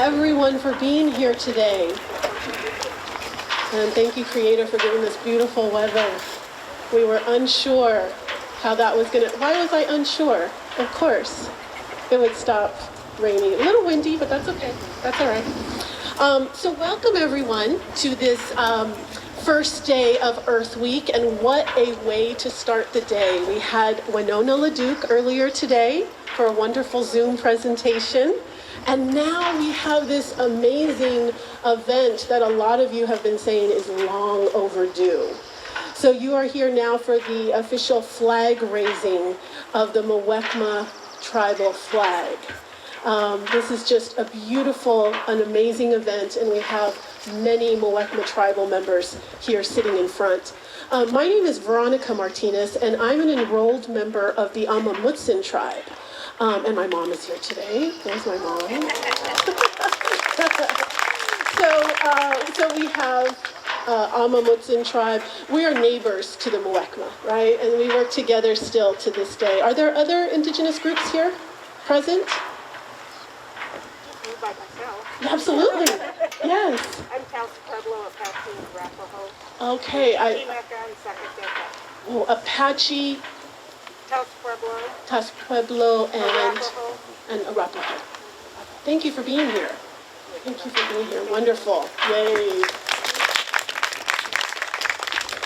everyone for being here today. And thank you, Creator, for giving us beautiful weather. We were unsure how that was going to... Why was I unsure? Of course, it would stop raining. A little windy, but that's okay. That's all right. So welcome, everyone, to this first day of Earth Week. And what a way to start the day. We had Winona LaDuke earlier today for a wonderful Zoom presentation. And now we have this amazing event that a lot of you have been saying is long overdue. So you are here now for the official flag raising of the Muwekma tribal flag. This is just a beautiful, an amazing event, and we have many Muwekma tribal members here sitting in front. My name is Veronica Martinez, and I'm an enrolled member of the Amamutsin tribe. And my mom is here today. There's my mom. So we have Amamutsin tribe. We are neighbors to the Muwekma, right? And we work together still to this day. Are there other indigenous groups here present? Me by myself. Absolutely. Yes. I'm Taos Pueblo, Apache, Arapaho. Okay. Muwekma and Zacatecas. Oh, Apache, Taos Pueblo, and Arapaho. Arapaho. Thank you for being here. Thank you for being here. Wonderful. Yay.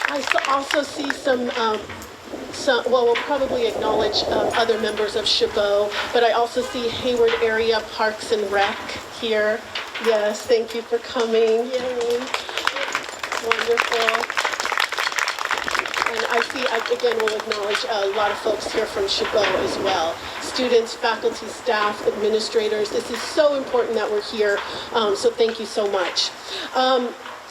I also see some, well, we'll probably acknowledge other members of Chabot, but I also see Hayward Area Parks and Rec here. Yes, thank you for coming. Yay. Wonderful. And I see, again, we'll acknowledge a lot of folks here from Chabot as well. Students, faculty, staff, administrators. This is so important that we're here, so thank you so much.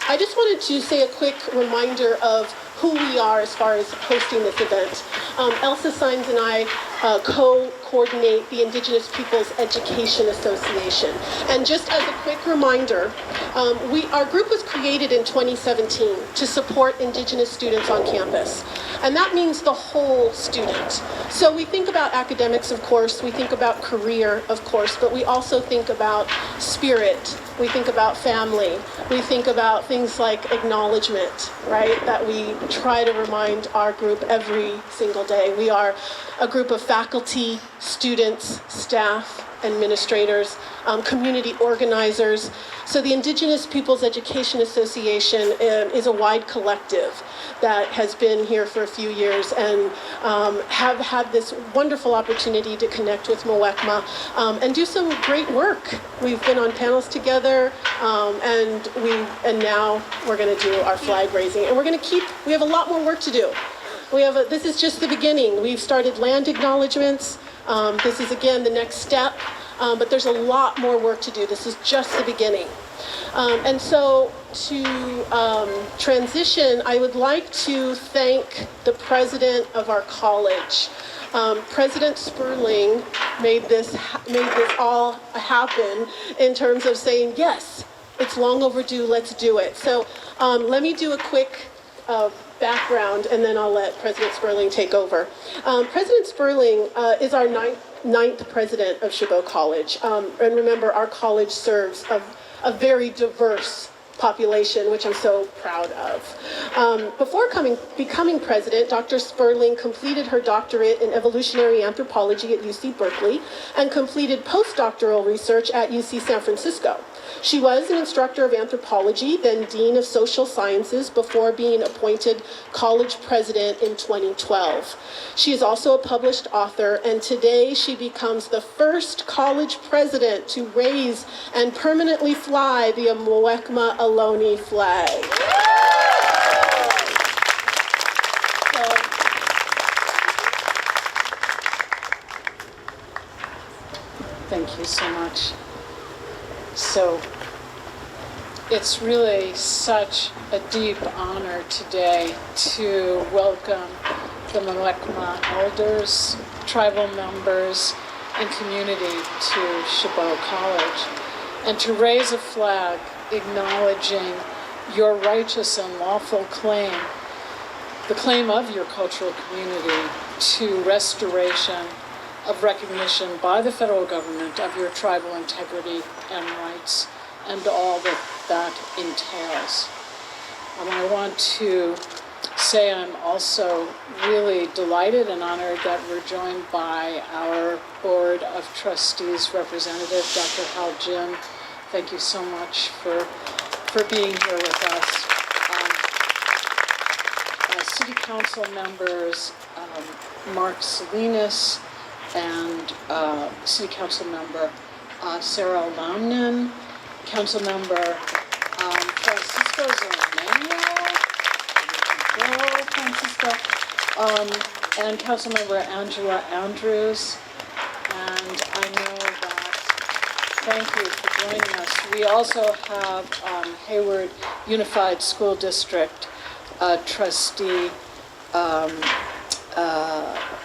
I just wanted to say a quick reminder of who we are as far as hosting this event. Elsa Sines and I co-coordinate the Indigenous Peoples Education Association. And just as a quick reminder, our group was created in 2017 to support Indigenous students on campus. And that means the whole student. So we think about academics, of course, we think about career, of course, but we also think about spirit, we think about family, we think about things like acknowledgement, right? That we try to remind our group every single day. We are a group of faculty, students, staff, administrators, community organizers. So the Indigenous Peoples Education Association is a wide collective that has been here for a few years and have had this wonderful opportunity to connect with Muwekma and do some great work. We've been on panels together, and now we're going to do our flag raising, and we have a lot more work to do. This is just the beginning. We've started land acknowledgements. This is again the next step, but there's a lot more work to do. This is just the beginning. And so to transition, I would like to thank the president of our college. President Sperling made this all happen in terms of saying, yes, it's long overdue, let's do it. So let me do a quick background, and then I'll let President Sperling take over. President Sperling is our ninth president of Chabot College. And remember, our college serves a very diverse population, which I'm so proud of. Before becoming president, Dr. Sperling completed her doctorate in evolutionary anthropology at UC Berkeley and completed postdoctoral research at UC San Francisco. She was an instructor of anthropology, then dean of social sciences, before being appointed college president in 2012. She is also a published author, and today she becomes the first college president to raise and permanently fly the Muwekma Ohlone flag. Thank you so much. So it's really such a deep honor today to welcome the Muwekma elders, tribal members, and community to Chabot College, and to raise a flag acknowledging your righteous and lawful claim, the claim of your cultural community to restoration of recognition by the federal government of your tribal integrity and rights and all that that entails. I want to say I'm also really delighted and honored that we're joined by our Board of Trustees representative, Dr. Hal Jim. Thank you so much for being here with us. City Council members Mark Salinas and City Council member Sarah Ohlone, Council member Francisco Zormeno, Francisco, and Council member Angela Andrews. And I know that, thank you for joining us. We also have Hayward Unified School District trustee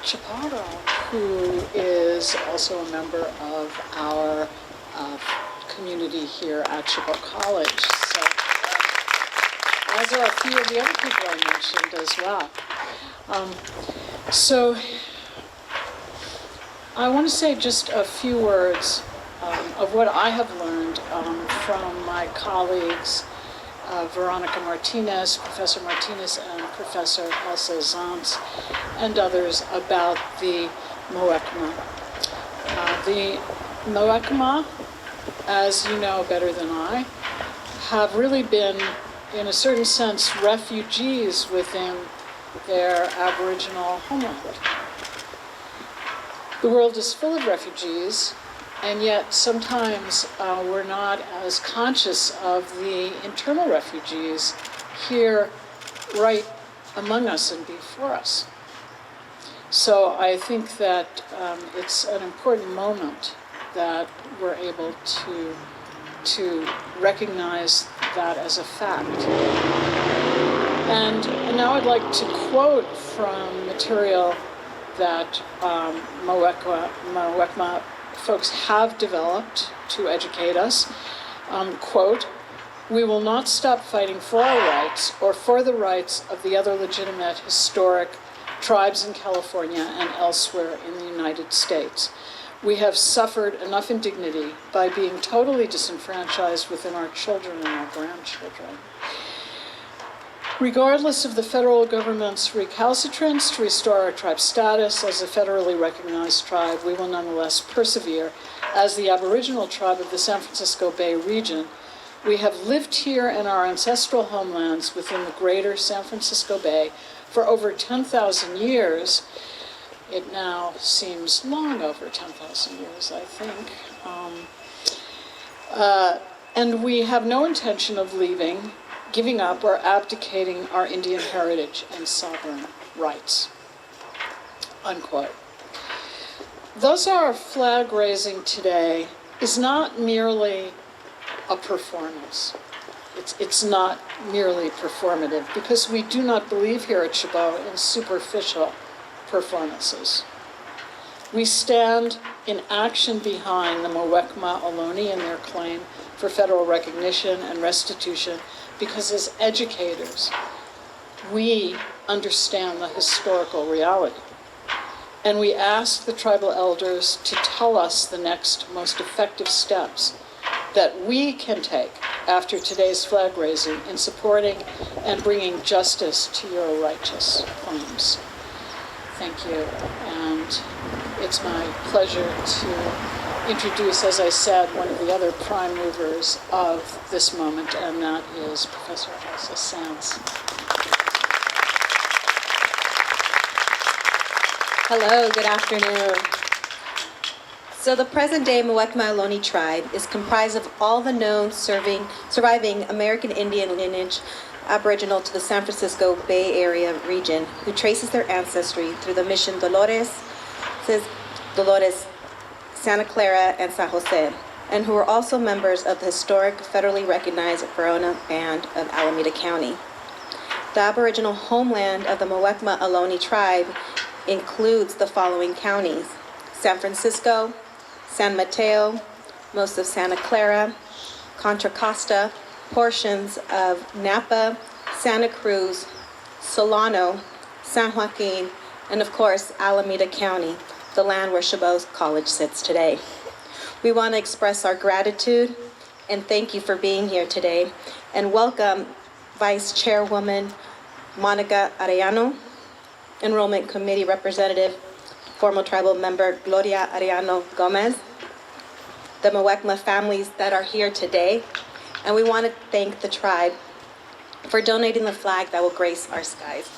Chaparro, who is also a member of our community here at Chabot College. So, as are a few of the other people I mentioned as well. So I want to say just a few words of what I have learned from my colleagues Veronica Martinez, Professor Martinez, and Professor Elsa Zantz, and others about the Muwekma. The Muwekma, as you know better than I, have really been, in a certain sense, refugees within their Aboriginal homeland. The world is full of refugees, and yet sometimes we're not as conscious of the internal refugees here right among us and before us. So I think that it's an important moment that we're able to recognize that as a fact. And now I'd like to quote from material that Muwekma folks have developed to educate us. Quote, "We will not stop fighting for our rights or for the rights of the other legitimate historic tribes in California and elsewhere in the United States. We have suffered enough indignity by being totally disenfranchised within our children and our grandchildren. Regardless of the federal government's recalcitrance to restore our tribe status as a federally recognized tribe, we will nonetheless persevere as the Aboriginal tribe of the San Francisco Bay region. We have lived here in our ancestral homelands within the greater San Francisco Bay for over 10,000 years. It now seems long over 10,000 years, I think. And we have no intention of leaving, giving up, or abdicating our Indian heritage and sovereign rights." Unquote. Thus our flag raising today is not merely a performance. It's not merely performative, because we do not believe here at Chabot in superficial performances. We stand in action behind the Muwekma Ohlone and their claim for federal recognition and restitution, because as educators, we understand the historical reality. And we ask the tribal elders to tell us the next most effective steps that we can take after today's flag raising in supporting and bringing justice to your righteous claims. Thank you. And it's my pleasure to introduce, as I said, one of the other prime movers of this moment, and that is Professor Elsa Zantz. Hello, good afternoon. So the present-day Muwekma Ohlone tribe is comprised of all the known surviving American Indian lineage Aboriginal to the San Francisco Bay Area region, who traces their ancestry through the Mission Dolores, Santa Clara, and San Jose, and who are also members of the historic federally recognized Verona Band of Alameda County. The Aboriginal homeland of the Muwekma Ohlone tribe includes the following counties: San Francisco, San Mateo, most of Santa Clara, Contra Costa, portions of Napa, Santa Cruz, Solano, San Joaquin, and of course, Alameda County, the land where Chabot College sits today. We want to express our gratitude and thank you for being here today, and welcome Vice Chairwoman Monica Arellano, Enrollment Committee Representative, former tribal member Gloria Arellano Gomez, the Muwekma families that are here today, and we want to thank the tribe for donating the flag that will grace our skies.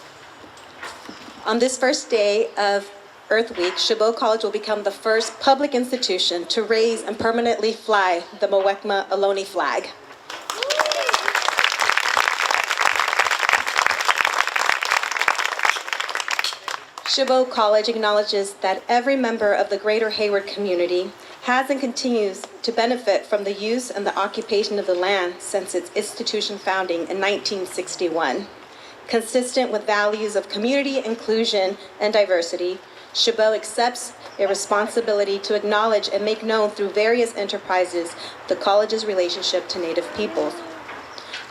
On this first day of Earth Week, Chabot College will become the first public institution to raise and permanently fly the Muwekma Ohlone flag. Chabot College acknowledges that every member of the greater Hayward community has and continues to benefit from the use and the occupation of the land since its institution founding in 1961. Consistent with values of community inclusion and diversity, Chabot accepts a responsibility to acknowledge and make known through various enterprises the college's relationship to Native peoples.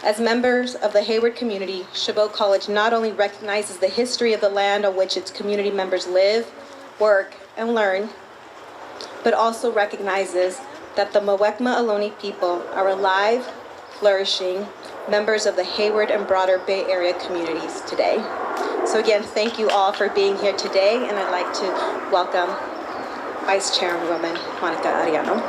As members of the Hayward community, Chabot College not only recognizes the history of the land on which its community members live, work, and learn, but also recognizes that the Muwekma Ohlone people are alive, flourishing members of the Hayward and broader Bay Area communities today. So again, thank you all for being here today, and I'd like to welcome Vice Chairwoman Monica Arellano.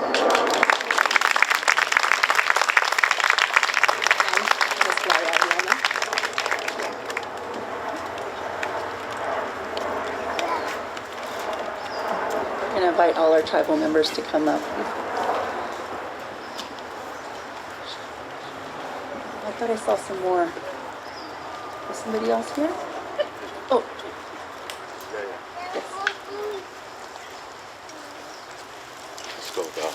And invite all our tribal members to come up. I thought I saw some more. Is somebody else here? Oh. Yes. Let's go, Doc.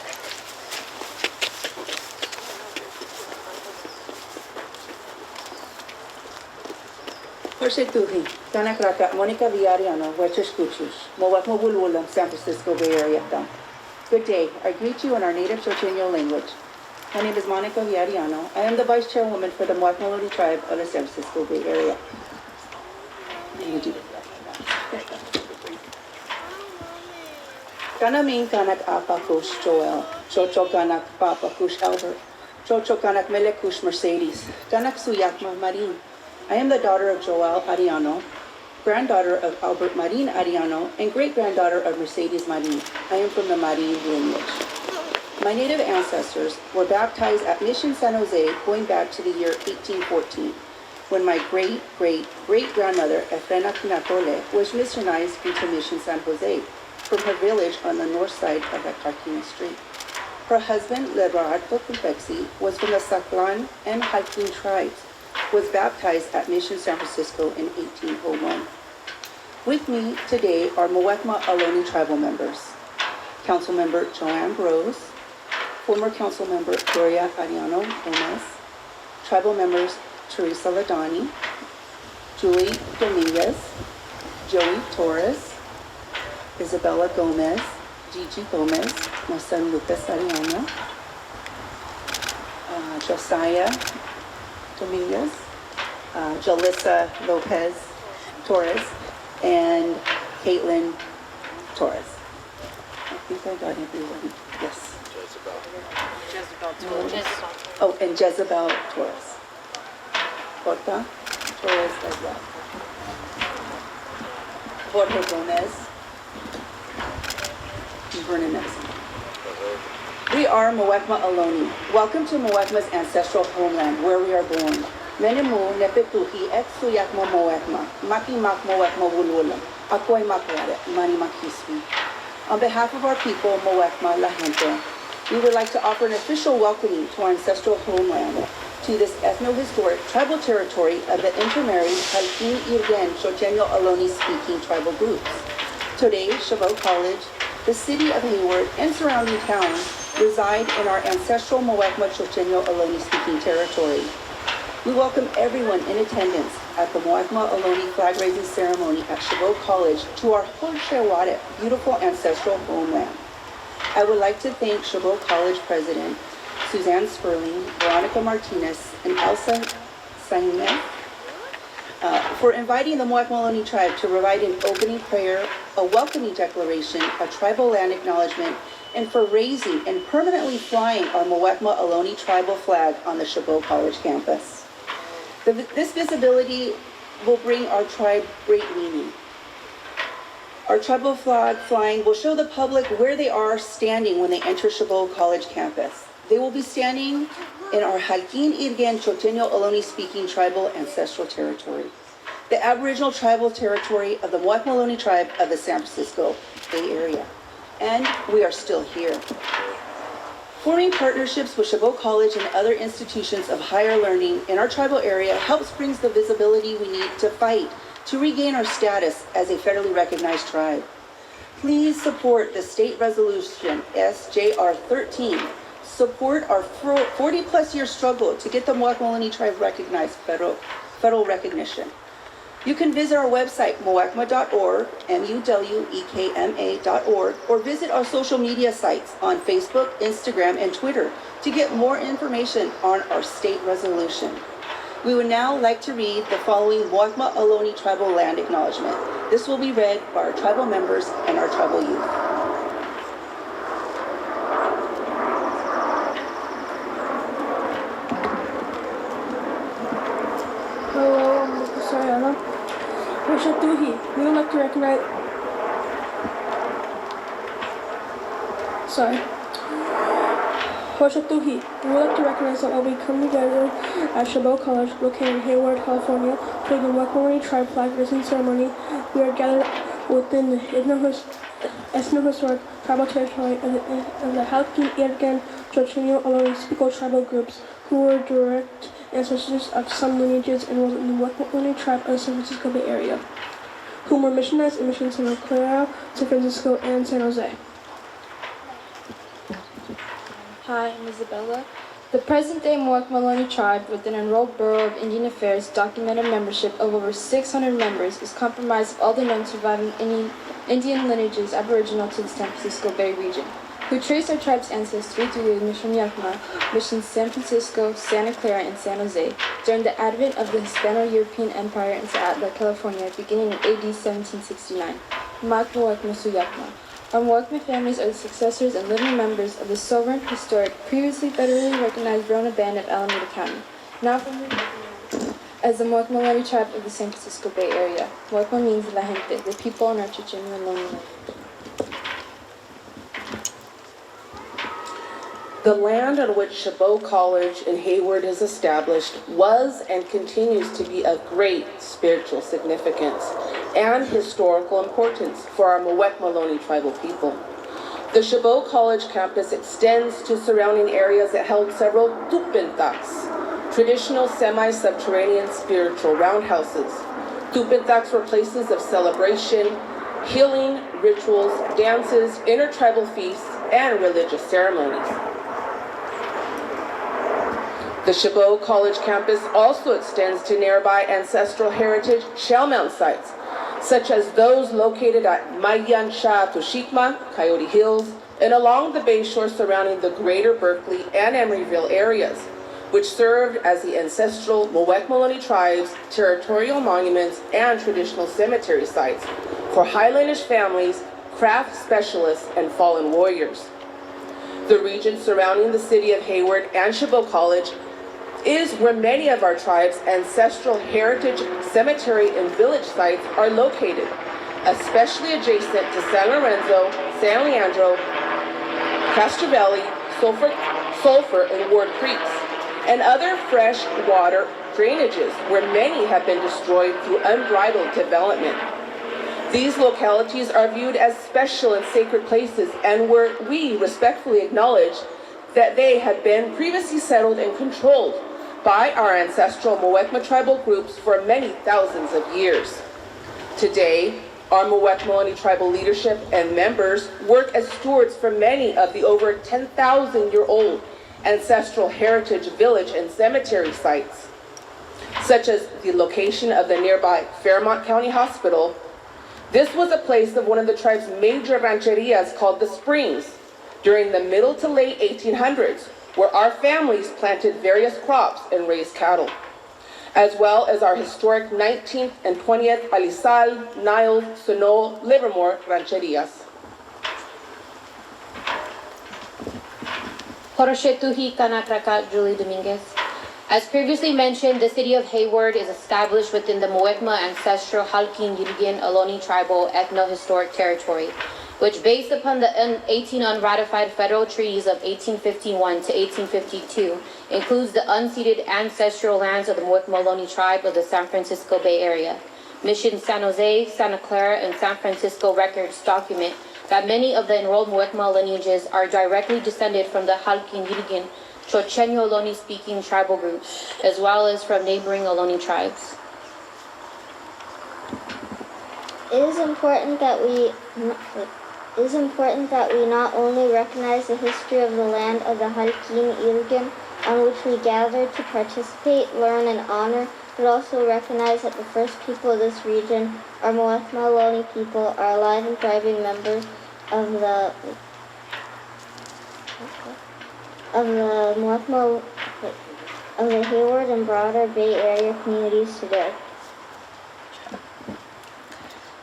Horsetuhi, Tanakraka, Monica Villariano, Wetchers Kuchus, Muwekma Wulwulam, San Francisco Bay Area. Good day. I greet you in our native Chochenyo language. My name is Monica Villariano. I am the Vice Chairwoman for the Muwekma Ohlone tribe of the San Francisco Bay Area. Kanaming kanak apakush Joel, Chocho kanak papakush Albert, Chocho kanak melekush Mercedes, kanak suyakma Marin. I am the daughter of Joel Arellano, granddaughter of Albert Marin Arellano, and great-granddaughter of Mercedes Marin. I am from the Marin lineage. My native ancestors were baptized at Mission San Jose going back to the year 1814, when my great-great-great-grandmother, Efrena Pinatole, was missionized into Mission San Jose from her village on the north side of the Carquina Street. Her husband, Lebarardo Confexi, was from the Saclan and Halquin tribes, was baptized at Mission San Francisco in 1801. With me today are Muwekma Ohlone tribal members. Councilmember Joanne Rose, former Councilmember Gloria Arellano Gomez, tribal members Teresa Ladani, Julie Dominguez, Joey Torres, Isabella Gomez, Gigi Gomez, my son Lucas Arellano, Josiah Dominguez, Jalissa Lopez Torres, and Caitlin Torres. I think I got everyone. Yes. Oh, and Jezebel Torres. Porta Torres as well. Jorge Gomez. And Vernon Nelson. We are Muwekma Ohlone. Welcome to Muwekma's ancestral homeland, where we are born. Menemu nepetuhi et suyakma Muwekma, makimak Muwekma wulwulam, akoy makware, mani makiswi. On behalf of our people, Muwekma La Gente, we would like to offer an official welcoming to our ancestral homeland, to this ethno-historic tribal territory of the intermarried Halquin Irgen Chochenyo Ohlone speaking tribal groups. Today, Chabot College, the city of Hayward, and surrounding towns reside in our ancestral Muwekma Chochenyo Ohlone speaking territory. We welcome everyone in attendance at the Muwekma Ohlone flag raising ceremony at Chabot College to our Hoshewade, beautiful ancestral homeland. I would like to thank Chabot College President Suzanne Sperling, Veronica Martinez, and Elsa Sainez for inviting the Muwekma Ohlone tribe to provide an opening prayer, a welcoming declaration, a tribal land acknowledgement, and for raising and permanently flying our Muwekma Ohlone tribal flag on the Chabot College campus. This visibility will bring our tribe great meaning. Our tribal flag flying will show the public where they are standing when they enter Chabot College campus. They will be standing in our Halkin Irgen Choteño Ohlone speaking tribal ancestral territory, the Aboriginal tribal territory of the Muwekma Ohlone tribe of the San Francisco Bay Area. And we are still here. Forming partnerships with Chabot College and other institutions of higher learning in our tribal area helps bring the visibility we need to fight to regain our status as a federally recognized tribe. Please support the state resolution SJR 13. Support our 40-plus year struggle to get the Muwekma Ohlone tribe recognized federal recognition. You can visit our website, muwekma.org, muwekma.org, or visit our social media sites on Facebook, Instagram, and Twitter to get more information on our state resolution. We would now like to read the following Muwekma Ohlone tribal land acknowledgement. This will be read by our tribal members and our tribal youth. Hello, I'm Mr. Sayana. Washatuhi, we would like to recognize... Washatuhi, we would like to recognize that while we come together at Chabot College, located in Hayward, California, for the Muwekma Ohlone tribe flag raising ceremony, we are gathered within the ethno-historic tribal territory of the Halkin Irgen Choteño Ohlone speaker tribal groups, who were direct ancestors of some lineages enrolled in the Muwekma Ohlone tribe of the San Francisco Bay Area, whom were missionized in Mission Santa Clara, San Francisco, and San Jose. Hi, I'm Isabella. The present-day Muwekma Ohlone tribe, with an enrolled Bureau of Indian Affairs documented membership of over 600 members, is comprised of all the known surviving Indian lineages aboriginal to the San Francisco Bay region, who trace our tribe's ancestry through the Mission Muwekma, Mission San Francisco, Santa Clara, and San Jose, during the advent of the Hispano-European Empire in Seattle, California, beginning in AD 1769. Muwekma Suyakma. Our Muwekma families are the successors and living members of the sovereign, historic, previously federally recognized Verona Band of Alameda County, now as the Muwekma Ohlone tribe of the San Francisco Bay Area. Muwekma means la gente, the people in our Chichewa language. The land on which Chabot College in Hayward is established was and continues to be of great spiritual significance and historical importance for our Muwekma Ohlone tribal people. The Chabot College campus extends to surrounding areas that held several tupintaks, traditional semi-subterranean spiritual roundhouses. Tupintaks were places of celebration, healing, rituals, dances, intertribal feasts, and religious ceremonies. The Chabot College campus also extends to nearby ancestral heritage shell mound sites, such as those located at Mayan Sha Toshikma, Coyote Hills, and along the bay shore surrounding the greater Berkeley and Emeryville areas, which served as the ancestral Muwekma Ohlone tribes, territorial monuments, and traditional cemetery sites for Highlandish families, craft specialists, and fallen warriors. The region surrounding the city of Hayward and Chabot College is where many of our tribe's ancestral heritage cemetery and village sites are located, especially adjacent to San Lorenzo, San Leandro, Castrovelli, Sulphur, and Ward Creeks, and other fresh water drainages where many have been destroyed through unbridled development. These localities are viewed as special and sacred places, and where we respectfully acknowledge that they had been previously settled and controlled by our ancestral Muwekma tribal groups for many thousands of years. Today, our Muwekma Ohlone tribal leadership and members work as stewards for many of the over 10,000-year-old ancestral heritage village and cemetery sites, such as the location of the nearby Fairmont County Hospital. This was a place of one of the tribe's major rancherias called the Springs during the middle to late 1800s, where our families planted various crops and raised cattle. as well as our historic 19th and 20th Alisal, Niles, Sonoma, Livermore rancherias. Horoshetuhi Kanakraka Julie Dominguez. As previously mentioned, the city of Hayward is established within the Muwekma ancestral Halkin Yurigan Ohlone tribal ethno-historic territory, which, based upon the 18 unratified federal treaties of 1851 to 1852, includes the unceded ancestral lands of the Muwekma Ohlone tribe of the San Francisco Bay Area. Mission San Jose, Santa Clara, and San Francisco records document that many of the enrolled Muwekma lineages are directly descended from the Halkin Yurigan Chochenyo Ohlone-speaking tribal groups, as well as from neighboring Ohlone tribes. It is important that we not only recognize the history of the land of the Halkin Yurigan on which we gather to participate, learn, and honor, but also recognize that the first people of this region, our Muwekma Ohlone people, are alive and thriving members of the Muwekma of the Hayward and broader Bay Area communities today.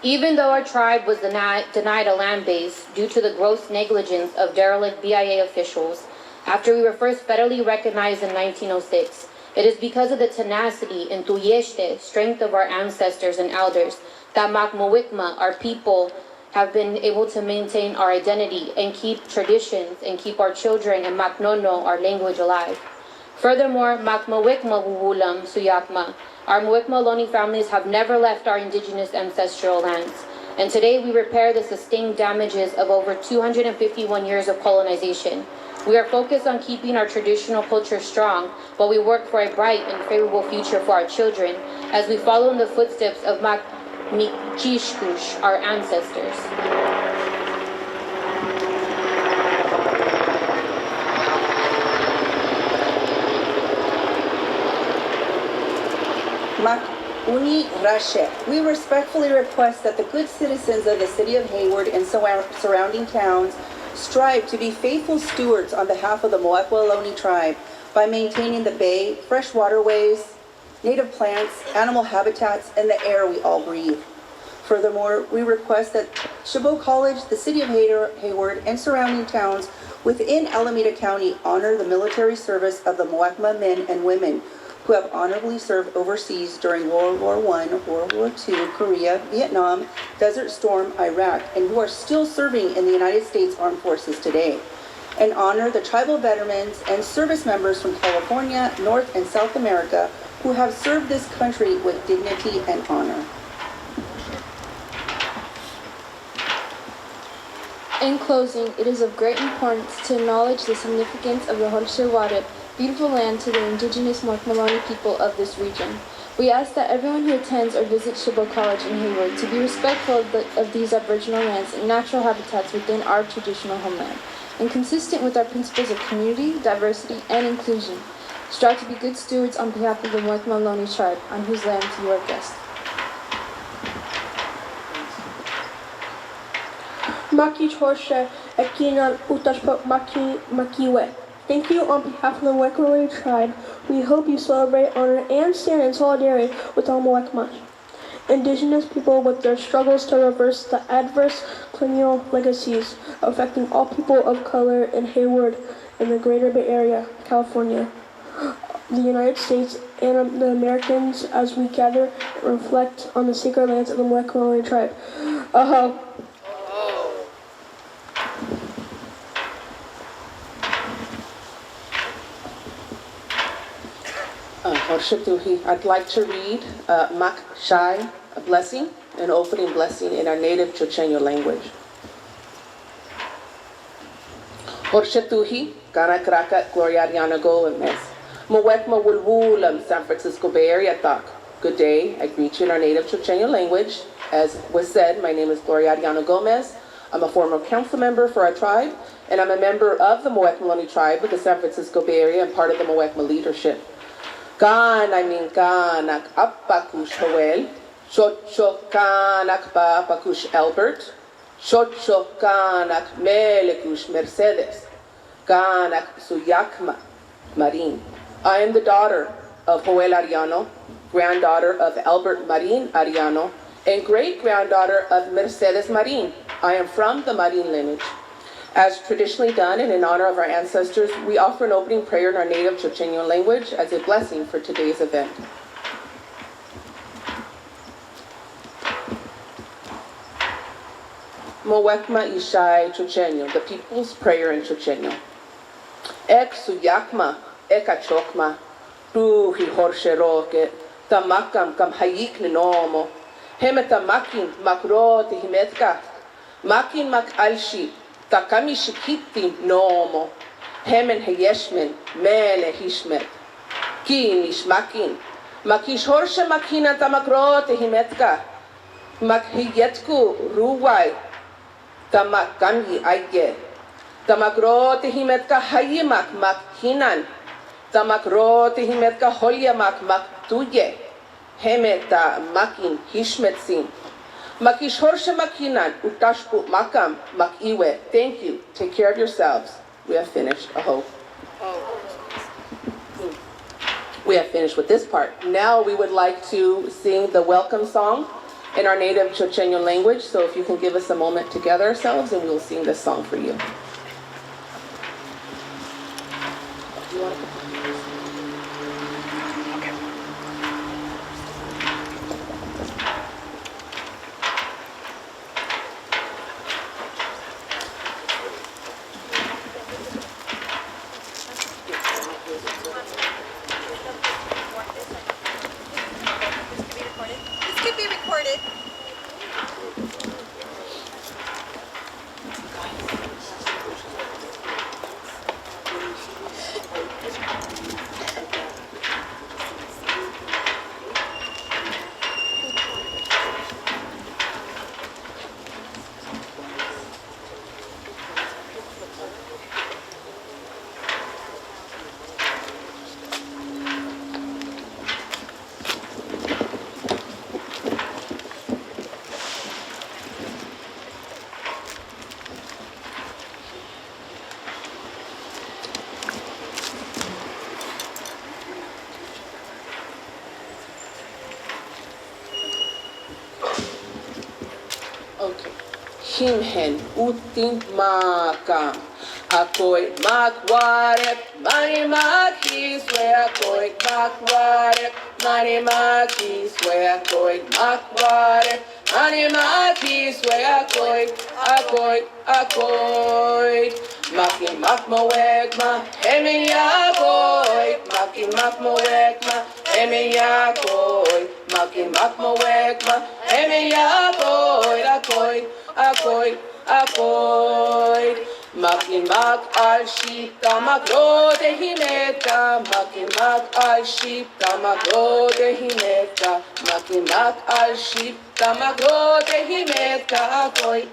Even though our tribe was denied a land base due to the gross negligence of derelict BIA officials after we were first federally recognized in 1906, it is because of the tenacity and tuyeshte, strength of our ancestors and elders, that Muwekma, our people, have been able to maintain our identity and keep traditions and keep our children and Maknono, our language, alive. Furthermore, Muwekma Wuwulam Suyakma, our Muwekma Ohlone families have never left our indigenous ancestral lands. And today we repair the sustained damages of over 251 years of colonization. We are focused on keeping our traditional culture strong, but we work for a bright and favorable future for our children as we follow in the footsteps of Michishkush, our ancestors. Uni Rashe. We respectfully request that the good citizens of the city of Hayward and surrounding towns strive to be faithful stewards on behalf of the Muwekma Ohlone tribe by maintaining the bay, fresh waterways, native plants, animal habitats, and the air we all breathe. Furthermore, we request that Chabot College, the city of Hayward, and surrounding towns within Alameda County honor the military service of the Muwekma men and women who have honorably served overseas during World War I, World War II, Korea, Vietnam, Desert Storm, Iraq, and who are still serving in the United States Armed Forces today. And honor the tribal veterans and service members from California, North and South America who have served this country with dignity and honor. In closing, it is of great importance to acknowledge the significance of the Horshe Waret, beautiful land to the indigenous Muwekma Ohlone people of this region. We ask that everyone who attends or visits Chabot College in Hayward to be respectful of these Aboriginal lands and natural habitats within our traditional homeland, and consistent with our principles of community, diversity, and inclusion. Strive to be good stewards on behalf of the Muwekma Ohlone tribe, on whose lands you are guests. Maki Chorshe, Ekina Utashpok Maki Makiwe. Thank you on behalf of the Muwekma Ohlone tribe. We hope you celebrate, honor, and stand in solidarity with all Muwekma indigenous people with their struggles to reverse the adverse colonial legacies affecting all people of color in Hayward and the greater Bay Area, California, the United States, and the Americans as we gather and reflect on the sacred lands of the Muwekma Ohlone tribe. Aho. I'd like to read Mak Shai, a blessing, an opening blessing in our native Chochenyo language. Horshetuhi, Ganakraka, Gloriariana Goemes, Muwekma Wulwulam, San Francisco Bay Area Tak. Good day, I greet you in our native Chochenyo language. As was said, my name is Gloriariana Gomez. I'm a former council member for our tribe, and I'm a member of the Muwekma Ohlone tribe of the San Francisco Bay Area and part of the Muwekma leadership. Kanak Apakush Joel, Chocho Kanak Papakush Albert, Chocho Kanak Melekush Mercedes, Kanak Suyakma Marin. I am the daughter of Joel Ariano, granddaughter of Albert Marin Arellano, and great-granddaughter of Mercedes Marin. I am from the Marin lineage. As traditionally done and in honor of our ancestors, we offer an opening prayer in our native Chochenyo language as a blessing for today's event. Muwekma Ishai Chochenyo, the people's prayer in Chochenyo. Ek suyakma, ekachokma, ruhi horsheroke, tamakam kam hayik ninomo, hemetamakin makro tihimetka, makin mak alshi, takami shikiti nomo, hemen heyeshmen, mele hishmet, ki nishmakin, makish horshe makina tamakro tihimetka, makhiyetku ruwai, tamakami aye, tamakro tihimetka hayimak makhinan, tamakro tihimetka holyamak maktuye, hemeta makin hishmetsin, makishorsha makinan utashpu makam makiwe. Thank you. Take care of yourselves. We have finished. Aho. We have finished with this part. Now we would like to sing the welcome song in our native Chochenyo language. So if you can give us a moment to gather ourselves, and we will sing this song for you. Himhen utin makam, akoy makwarep, mani makiswe, akoy makwarep, mani makiswe, akoy makwarep, mani makiswe, akoy, makin makmawekma, hemin yakoy, makin makmawekma, hemin yakoy, makin makmawekma, hemin yakoy, akoy, makin mak al ship tamakro de himeta, makin mak al ship tamakro de himeta, makin mak al ship tamakro de himeta, akoy,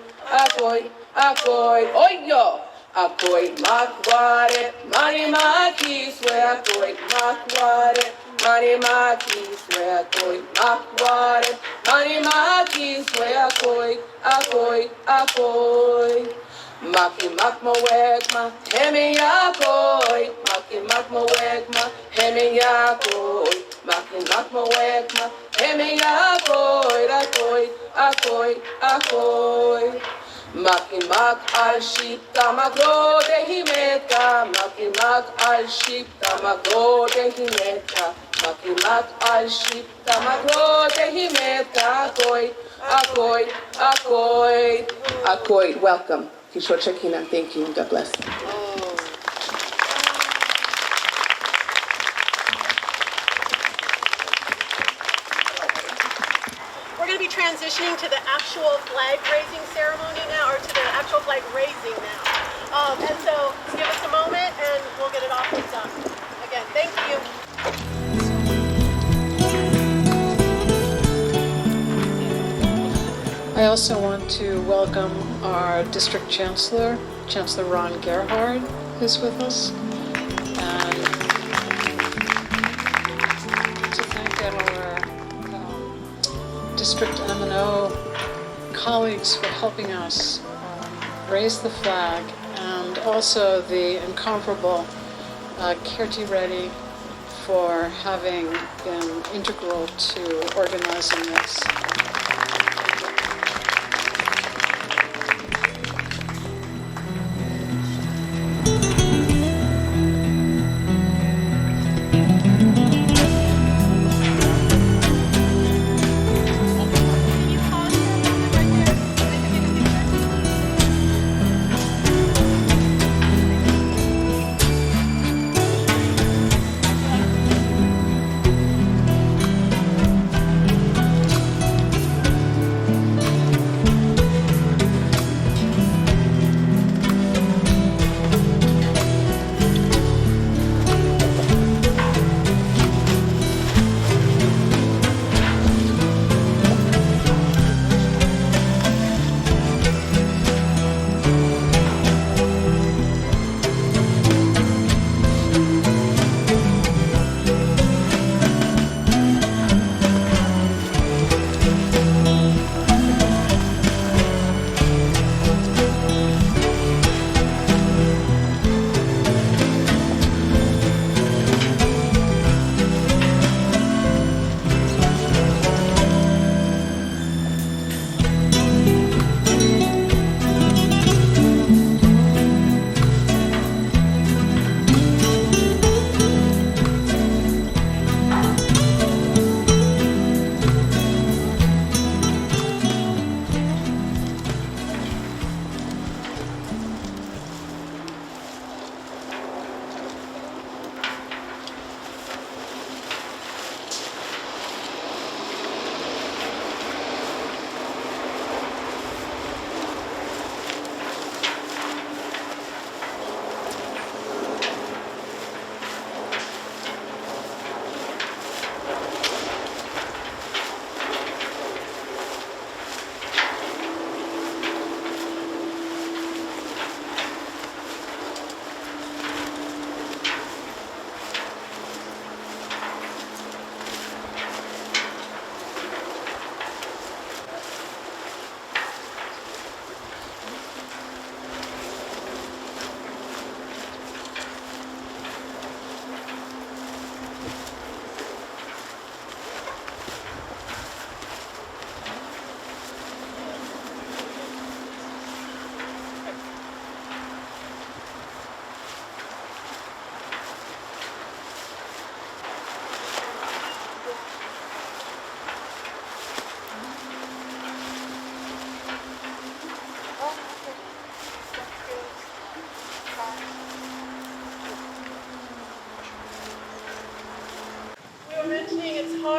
oyo, akoy makware, mani makiswe, akoy makware, mani makiswe, akoy makware, mani makiswe, akoy, makin makmawekma, hemi akoy, makin makmawekma, hemi akoy, makin makmawekma, hemi akoy, makin mak al ship tamakro de himeta, makin mak al ship tamakro de himeta, makin mak al ship tamakro de himeta, akoy. Welcome. Kishore Chakina, thank you, and God bless. We're going to be transitioning to the actual flag raising ceremony now, or to the actual flag raising now. And so give us a moment and we'll get it off and done. Again, thank you. I also want to welcome our district chancellor, Chancellor Ron Gerhard, who's with us, and to thank our district M&O colleagues for helping us raise the flag, and also the incomparable Kirti Reddy for having been integral to organizing this.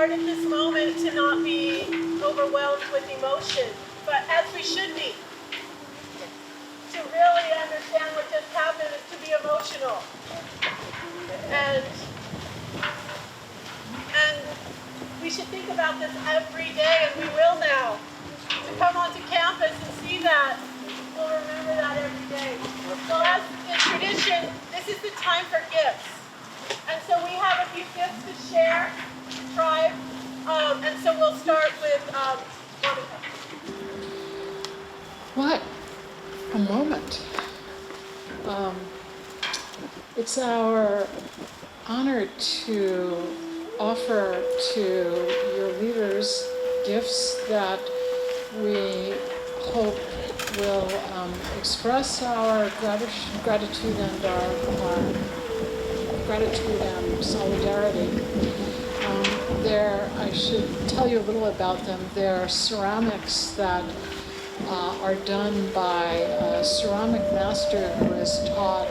hard at this moment to not be overwhelmed with emotion, but as we should be. To really understand what just happened is to be emotional. And we should think about this every day, and we will now. To come onto campus and see that, we'll remember that every day. So as in tradition, this is the time for gifts. And so we have a few gifts to share, to tribe. And so we'll start with Monica. What a moment. It's our honor to offer to your leaders gifts that we hope will express our gratitude and our gratitude and solidarity. I should tell you a little about them. They're ceramics that are done by a ceramic master who has taught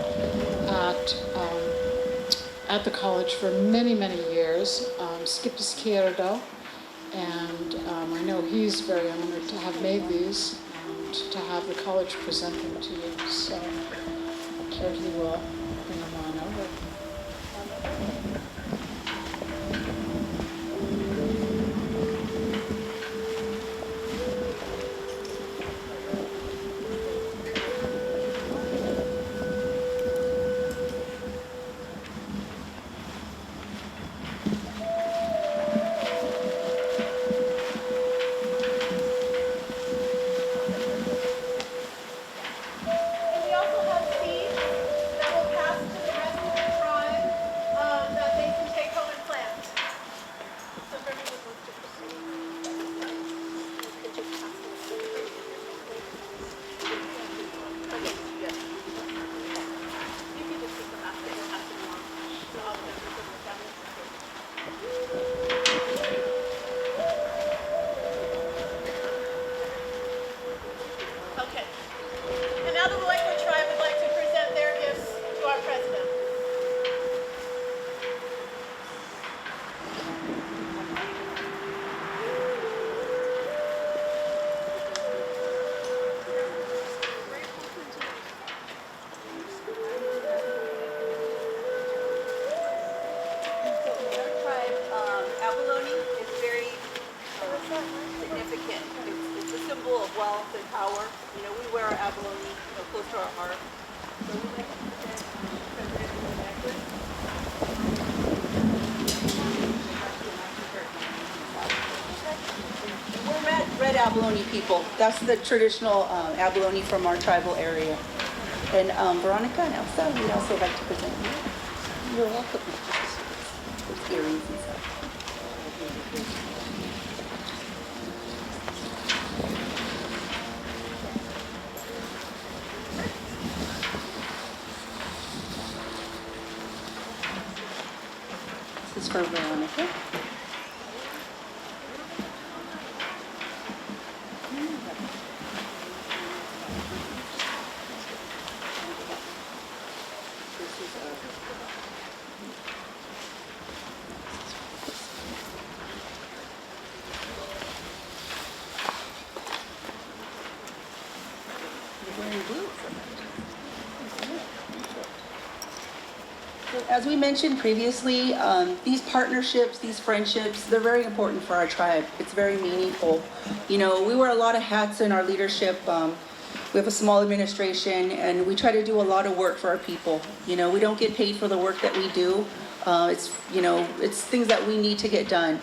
at the college for many, many years, Skip Izquierdo, and I know he's very honored to have made these and to have the college present them to you. So Charity will bring them on over. significant. It's a symbol of wealth and power. You know, we wear our abalone, close to our heart. So we like to present President with a necklace. We're red abalone people. That's the traditional abalone from our tribal area. And Veronica and Elsa, we'd also like to present you. You're welcome. There's earrings and stuff. This is for Veronica. As we mentioned previously, these partnerships, these friendships, they're very important for our tribe. It's very meaningful. You know, we wear a lot of hats in our leadership. We have a small administration, and we try to do a lot of work for our people. You know, we don't get paid for the work that we do. It's things that we need to get done.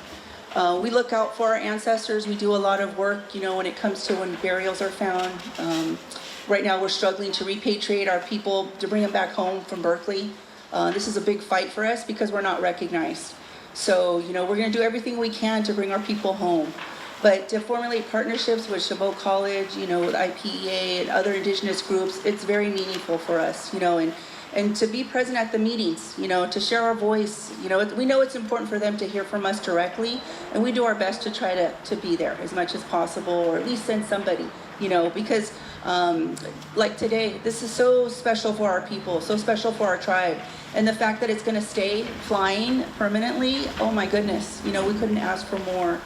We look out for our ancestors. We do a lot of work, when it comes to when burials are found. Right now, we're struggling to repatriate our people to bring them back home from Berkeley. This is a big fight for us because we're not recognized. So, we're going to do everything we can to bring our people home. But to formulate partnerships with Chabot College, with IPEA and other indigenous groups, it's very meaningful for us, and to be present at the meetings, to share our voice. We know it's important for them to hear from us directly, and we do our best to try to be there as much as possible, or at least send somebody, because like today, this is so special for our people, so special for our tribe. And the fact that it's going to stay flying permanently, oh my goodness, we couldn't ask for more.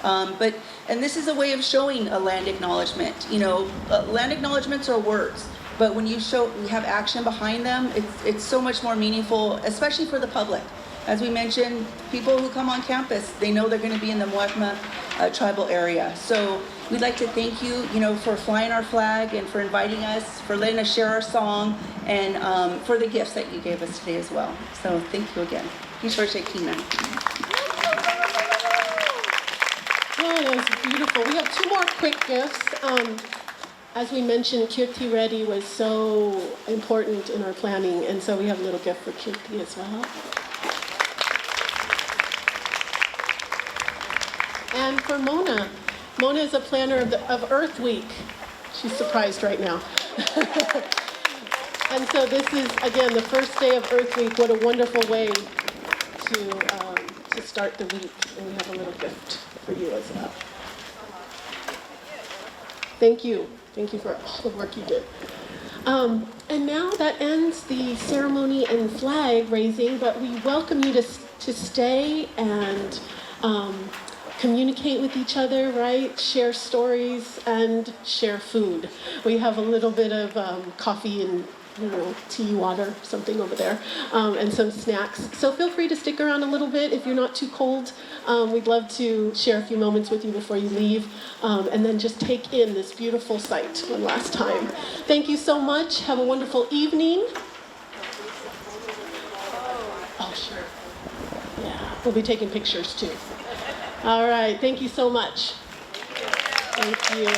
And this is a way of showing a land acknowledgement. Land acknowledgements are words, but when you have action behind them, it's so much more meaningful, especially for the public. As we mentioned, people who come on campus, they know they're going to be in the Muwekma tribal area. So we'd like to thank you, for flying our flag and for inviting us, for letting us share our song, and for the gifts that you gave us today as well. So thank you again. Oh, that was beautiful. We have two more quick gifts. As we mentioned, Kirti Reddy was so important in our planning, and so we have a little gift for Kirti as well. And for Mona. Mona is a planner of Earth Week. She's surprised right now. And so this is, again, the first day of Earth Week. What a wonderful way to start the week. And we have a little gift for you as well. Thank you. Thank you for all the work you did. And now that ends the ceremony and flag raising, but we welcome you to stay and communicate with each other, right? Share stories and share food. We have a little bit of coffee and tea, water, something over there, and some snacks. So feel free to stick around a little bit if you're not too cold. We'd love to share a few moments with you before you leave, and then just take in this beautiful sight one last time. Thank you so much. Have a wonderful evening. Oh, sure. Yeah, we'll be taking pictures too. All right, thank you so much. Thank you.